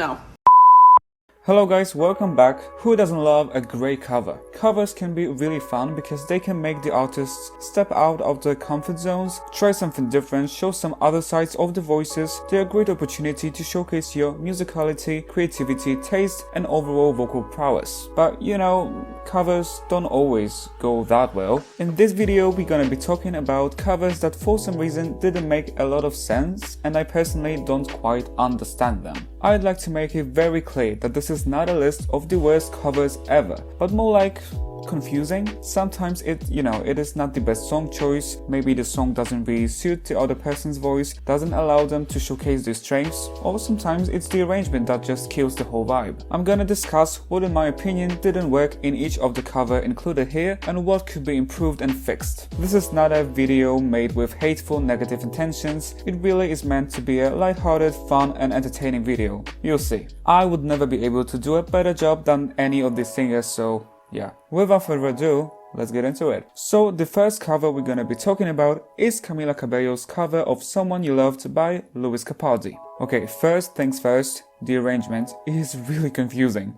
No. Hello guys, welcome back. Who doesn't love a great cover? Covers can be really fun because they can make the artists step out of their comfort zones, try something different, show some other sides of the voices. They're a great opportunity to showcase your musicality, creativity, taste, and overall vocal prowess. But you know, covers don't always go that well. In this video, we're gonna be talking about covers that for some reason didn't make a lot of sense, and I personally don't quite understand them. I'd like to make it very clear that this is not a list of the worst covers ever, but more like confusing. Sometimes it is not the best song choice, maybe the song doesn't really suit the other person's voice, doesn't allow them to showcase their strengths, or sometimes it's the arrangement that just kills the whole vibe. I'm gonna discuss what in my opinion didn't work in each of the cover included here and what could be improved and fixed. This is not a video made with hateful negative intentions, it really is meant to be a lighthearted, fun and entertaining video. You'll see. I would never be able to do a better job than any of these singers, so yeah. Without further ado, let's get into it. So the first cover we're gonna be talking about is Camila Cabello's cover of Someone You Loved by Capaldi. Okay, first things first, the arrangement is really confusing.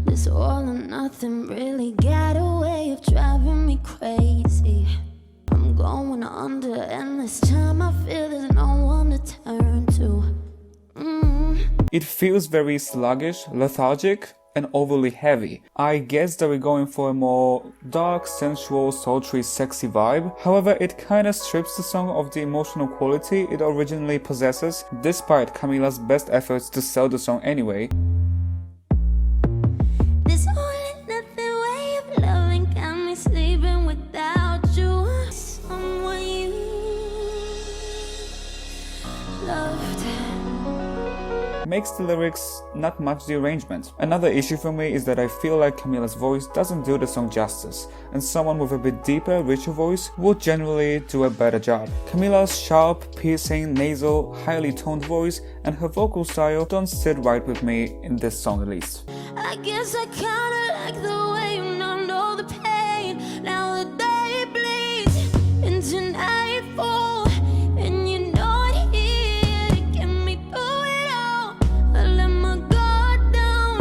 This all or nothing really got a way of driving me crazy. I'm going under and this time I feel there's no one to turn to. It feels very sluggish, lethargic, and overly heavy. I guess that we're going for a more dark, sensual, sultry, sexy vibe. However, it kinda strips the song of the emotional quality it originally possesses, despite Camila's best efforts to sell the song anyway. This all or nothing way of loving got me sleeping without you. Someone you loved. Makes the lyrics not match the arrangement. Another issue for me is that I feel like Camila's voice doesn't do the song justice, and someone with a bit deeper, richer voice would generally do a better job. Camila's sharp, piercing, nasal, highly toned voice and her vocal style don't sit right with me in this song at least. I guess I kinda like the way you numbed all the pain. Now the day bleeds into nightfall, and you know it here to get me through it all. I let my guard down,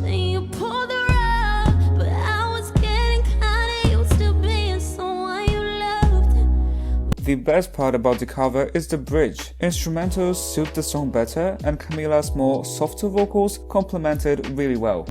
then you pulled the rug, but I was getting kinda used to being someone you loved. The best part about the cover is the bridge. Instrumentals suit the song better, and Camila's more softer vocals complement it really well.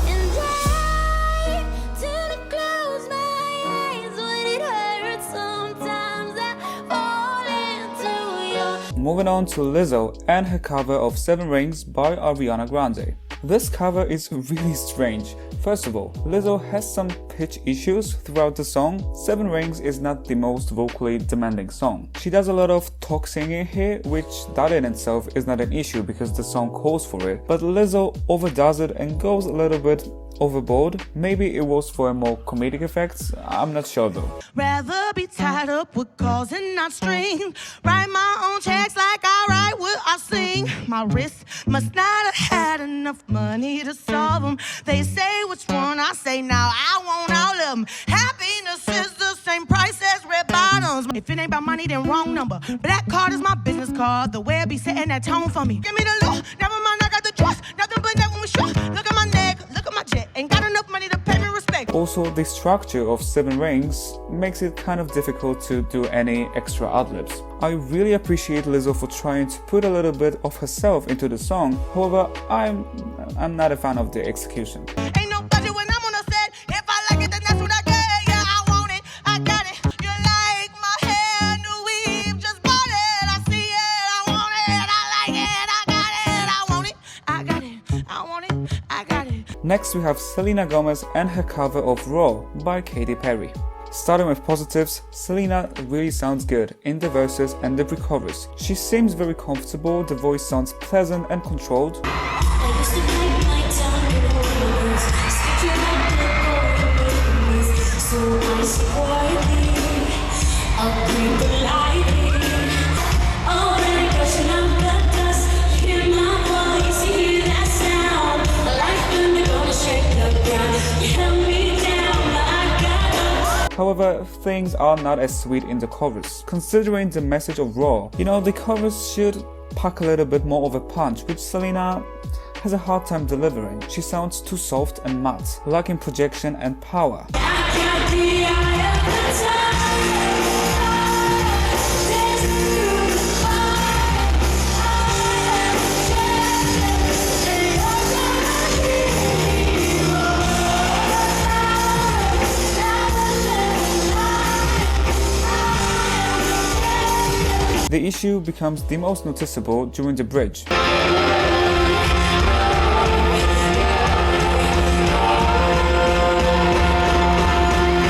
And I tend to close my eyes when it hurts. Sometimes I fall into your. Moving on to Lizzo and her cover of 7 Rings by Ariana Grande. This cover is really strange. First of all, Lizzo has some pitch issues throughout the song. 7 Rings is not the most vocally demanding song. She does a lot of talk singing here, which that in itself is not an issue because the song calls for it. But Lizzo overdoes it and goes a little bit overboard. Maybe it was for a more comedic effect, I'm not sure though. Rather be tied up with calls and not strings. Write my own checks like I write what I sing. My wrist must not have had enough money to solve them. They say which one, I say now I want all of them. Happiness is the same price as red bottoms. If it ain't about money, then wrong number. Black card is my business card. The way I be setting that tone for me. Give me the look, never mind, I got the trust. Nothing but that when we shoot. Look at my neck, look at my jet. Ain't got enough money to pay me respect. Also, the structure of 7 Rings makes it kind of difficult to do any extra ad-libs. I really appreciate Lizzo for trying to put a little bit of herself into the song, however, I'm not a fan of the execution. Ain't no budget when I'm on a set. If I like it, then that's what I get. Yeah, I want it, I got it. You like my hair, new weave, just bought it. I see it, I want it, I like it, I got it, I want it, I got it, I want it, I got it. Next we have Selena Gomez and her cover of Raw by Katy Perry. Starting with positives, Selena really sounds good in the verses and the pre-chorus. She seems very comfortable, the voice sounds pleasant and controlled. However, things are not as sweet in the chorus. Considering the message of Raw, the chorus should pack a little bit more of a punch, which Selena has a hard time delivering. She sounds too soft and matte, lacking projection and power. The issue becomes the most noticeable during the bridge.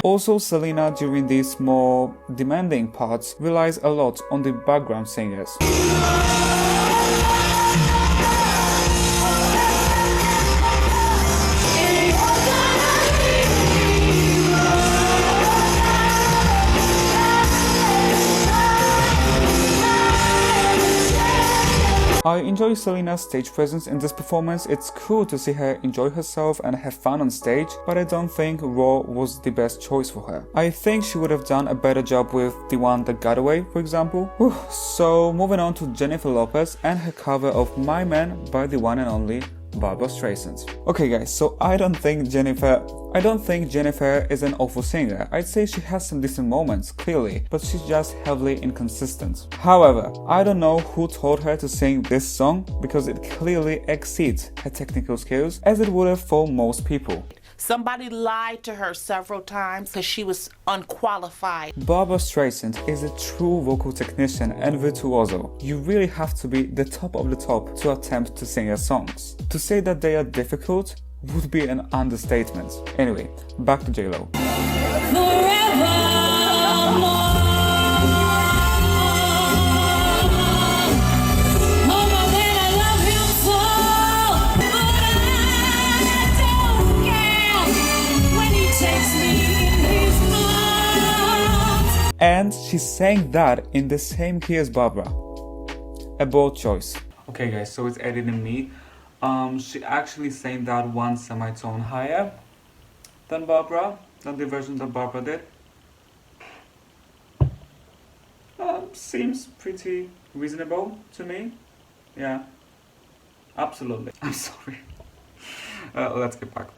Also, Selena during these more demanding parts relies a lot on the background singers. I enjoy Selena's stage presence in this performance. It's cool to see her enjoy herself and have fun on stage, but I don't think Raw was the best choice for her. I think she would have done a better job with The One That Got Away, for example. So moving on to Jennifer Lopez and her cover of My Man by the one and only Barbra Streisand. Okay guys, so I don't think Jennifer is an awful singer. I'd say she has some decent moments, clearly, but she's just heavily inconsistent. However, I don't know who told her to sing this song because it clearly exceeds her technical skills, as it would have for most people. Somebody lied to her several times because she was unqualified. Barbra Streisand is a true vocal technician and virtuoso. You really have to be the top of the top to attempt to sing her songs. To say that they are difficult would be an understatement. Anyway, back to J-Lo. And she sang that in the same key as Barbra. A bold choice. Okay guys, so it's edited in me. She actually sang that one semitone higher than Barbra, than the version that Barbra did. Seems pretty reasonable to me. Yeah, absolutely. I'm sorry. Let's get back.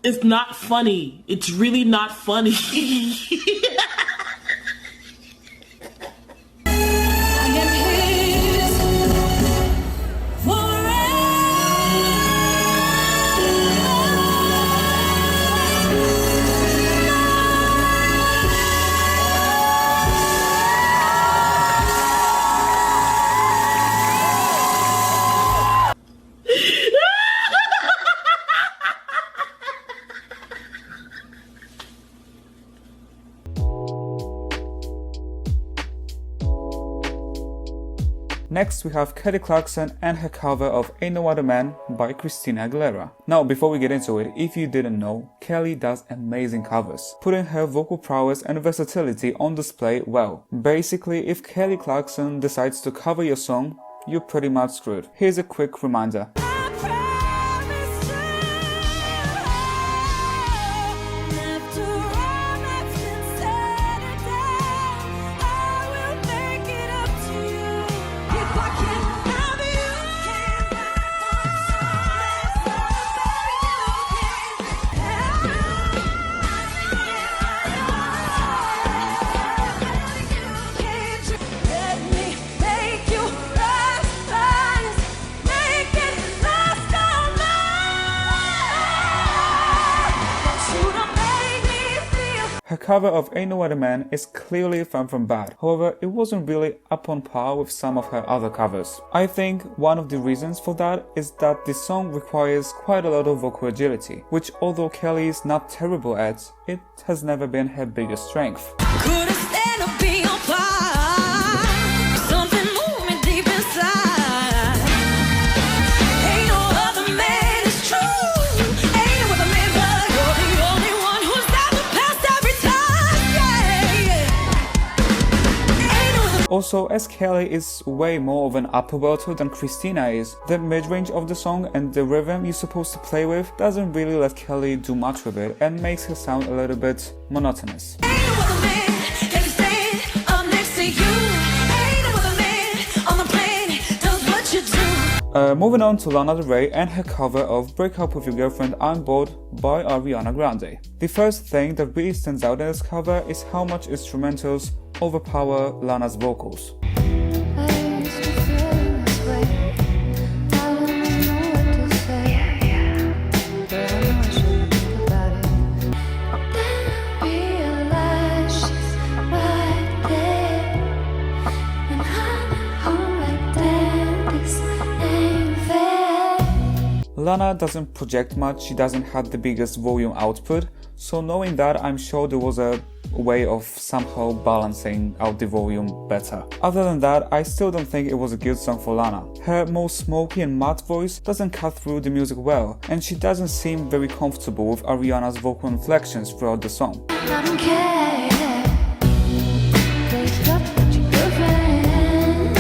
It's not funny. It's really not funny. Next we have Kelly Clarkson and her cover of Ain't No Other Man by Christina Aguilera. Now before we get into it, if you didn't know, Kelly does amazing covers, putting her vocal prowess and versatility on display well. Basically, if Kelly Clarkson decides to cover your song, you're pretty much screwed. Here's a quick reminder. Her cover of Ain't No Other Man is clearly far from bad, however it wasn't really up on par with some of her other covers. I think one of the reasons for that is that the song requires quite a lot of vocal agility, which although Kelly is not terrible at, it has never been her biggest strength. Couldn't stand to be on fire. Something moving deep inside. Also, as Kelly is way more of an upper belter than Christina is, the mid-range of the song and the rhythm you're supposed to play with doesn't really let Kelly do much with it and makes her sound a little bit monotonous. Moving on to Lana Del Rey and her cover of Break Up With Your Girlfriend I'm Bored by Ariana Grande. The first thing that really stands out in this cover is how much instrumentals overpower Lana's vocals. Lana doesn't project much, she doesn't have the biggest volume output, so knowing that, I'm sure there was a way of somehow balancing out the volume better. Other than that, I still don't think it was a good song for Lana. Her more smoky and matte voice doesn't cut through the music well, and she doesn't seem very comfortable with Ariana's vocal inflections throughout the song. I don't care. Break up with your girlfriend.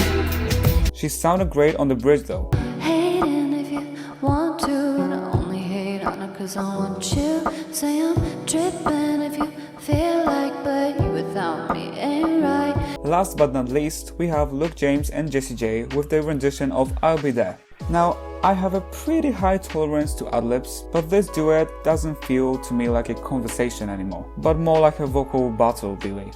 She sounded great on the bridge though. Hating if you want to, and I only hate on her cause I want you. Say I'm tripping if you feel like, but you without me ain't right. Last but not least, we have Luke James and Jessie J with their rendition of I'll Be There. Now, I have a pretty high tolerance to ad-libs, but this duet doesn't feel to me like a conversation anymore, but more like a vocal battle really.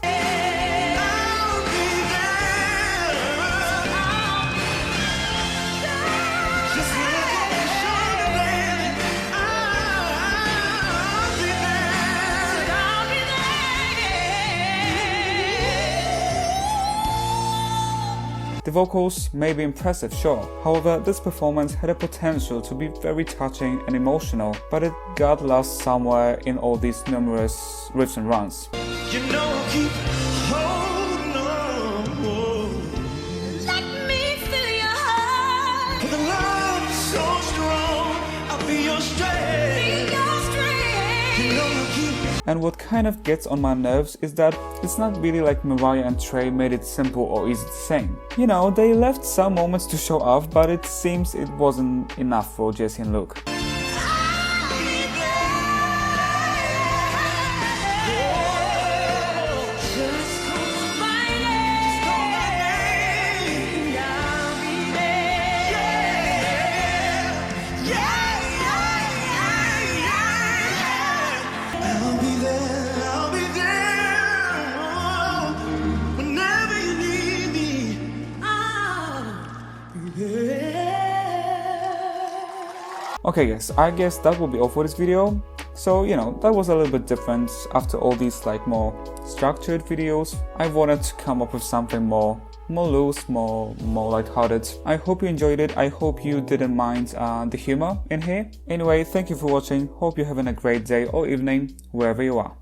The vocals may be impressive, sure. However, this performance had a potential to be very touching and emotional, but it got lost somewhere in all these numerous riffs and runs. You know, keep holding on. Let me feel your heart. The love is so strong. I'll be your strength. You know, keep. And what kind of gets on my nerves is that it's not really like Mariah and Trey made it simple or easy to sing. You know, they left some moments to show off, but it seems it wasn't enough for Jessie and Luke. Okay guys, I guess that will be all for this video. So, you know, that was a little bit different after all these like more structured videos. I wanted to come up with something more loose, more lighthearted. I hope you enjoyed it. I hope you didn't mind the humor in here. Anyway, thank you for watching. Hope you're having a great day or evening wherever you are.